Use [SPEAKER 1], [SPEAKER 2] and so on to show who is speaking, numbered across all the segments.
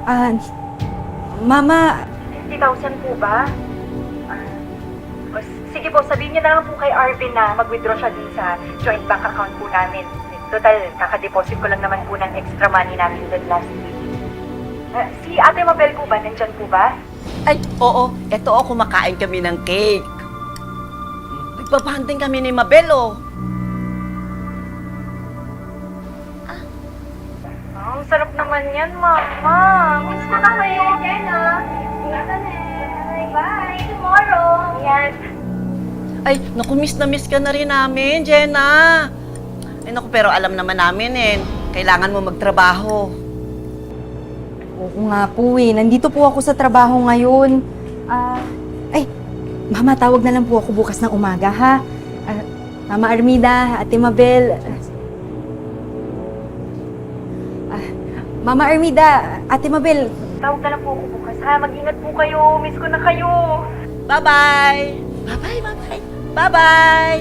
[SPEAKER 1] Ah, Mama,
[SPEAKER 2] 50,000 po ba? Sige po, sabihin niyo na lang po kay Arvin na mag-withdraw siya din sa joint bank account po namin. Total, kakadeposit ko lang naman po ng extra money namin dun last week. Si Ate Mabel po ba? Nandyan po ba?
[SPEAKER 3] Ay, oo. Eto kumakain kami ng cake. Nagpapahanteng kami ni Mabel, oh.
[SPEAKER 2] Ang sarap naman yan, Mama. Miss ko na kayo. Jenna. Bye. Tomorrow. Yan.
[SPEAKER 3] Ay, naku, miss na miss ka na rin namin, Jenna. Ay, naku, pero alam naman namin, kailangan mo magtrabaho.
[SPEAKER 1] oo nga po eh. Nandito po ako sa trabaho ngayon. Mama, tawag na lang po ako bukas ng umaga, ha? Mama Armida, Ate Mabel. Mama Armida, Ate Mabel.
[SPEAKER 2] Tawag na lang po ako bukas, ha? Mag-ingat po kayo. Miss ko na kayo.
[SPEAKER 3] Bye-bye! Bye-bye, bye-bye! Bye-bye!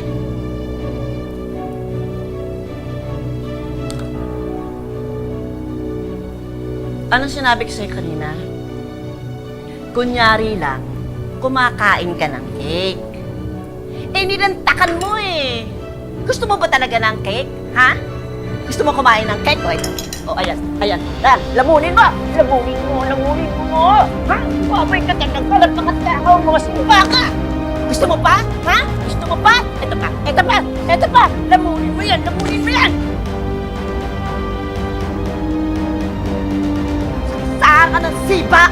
[SPEAKER 3] Anong sinabi ko sa'yo kanina? Kunyari lang, kumakain ka ng cake. Nilantakan mo eh. Gusto mo ba talaga ng cake? Ha? Gusto mo kumain ng cake? O, ayan. Lamunin mo! Lamunin mo! Ha? Babay ka talaga lang mga tao mo. Sumpa ka! Gusto mo pa? Ha? Gusto mo pa? Ito pa! Lamunin mo yan! Saan ka ng sipa?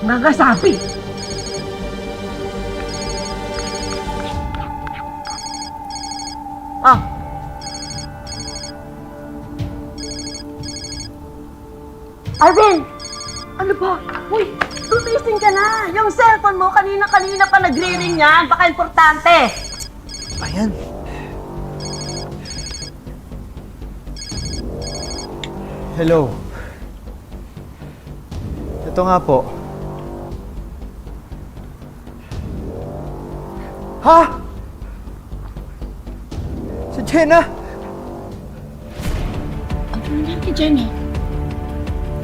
[SPEAKER 4] Mga sapi!
[SPEAKER 3] Arvin! Ano ba? Uy, tumising ka na! Yung cellphone mo, kanina pa nagre-ring yan. Baka importante.
[SPEAKER 4] Ayan. Hello. Ito nga po. Ha? Si Jenna?
[SPEAKER 3] Ano nangyari kay Jenny?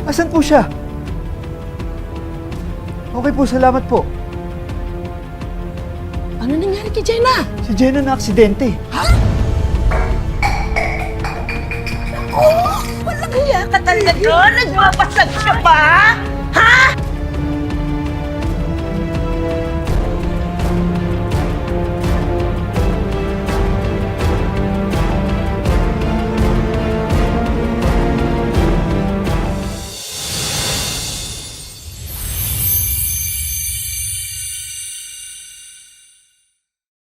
[SPEAKER 4] Asan po siya? Okay po, salamat po.
[SPEAKER 3] Ano nangyari kay Jenna?
[SPEAKER 4] Si Jenna na aksidente.
[SPEAKER 3] Oh, walang hiya ka talaga. Nagpapasag ka ba? Ha?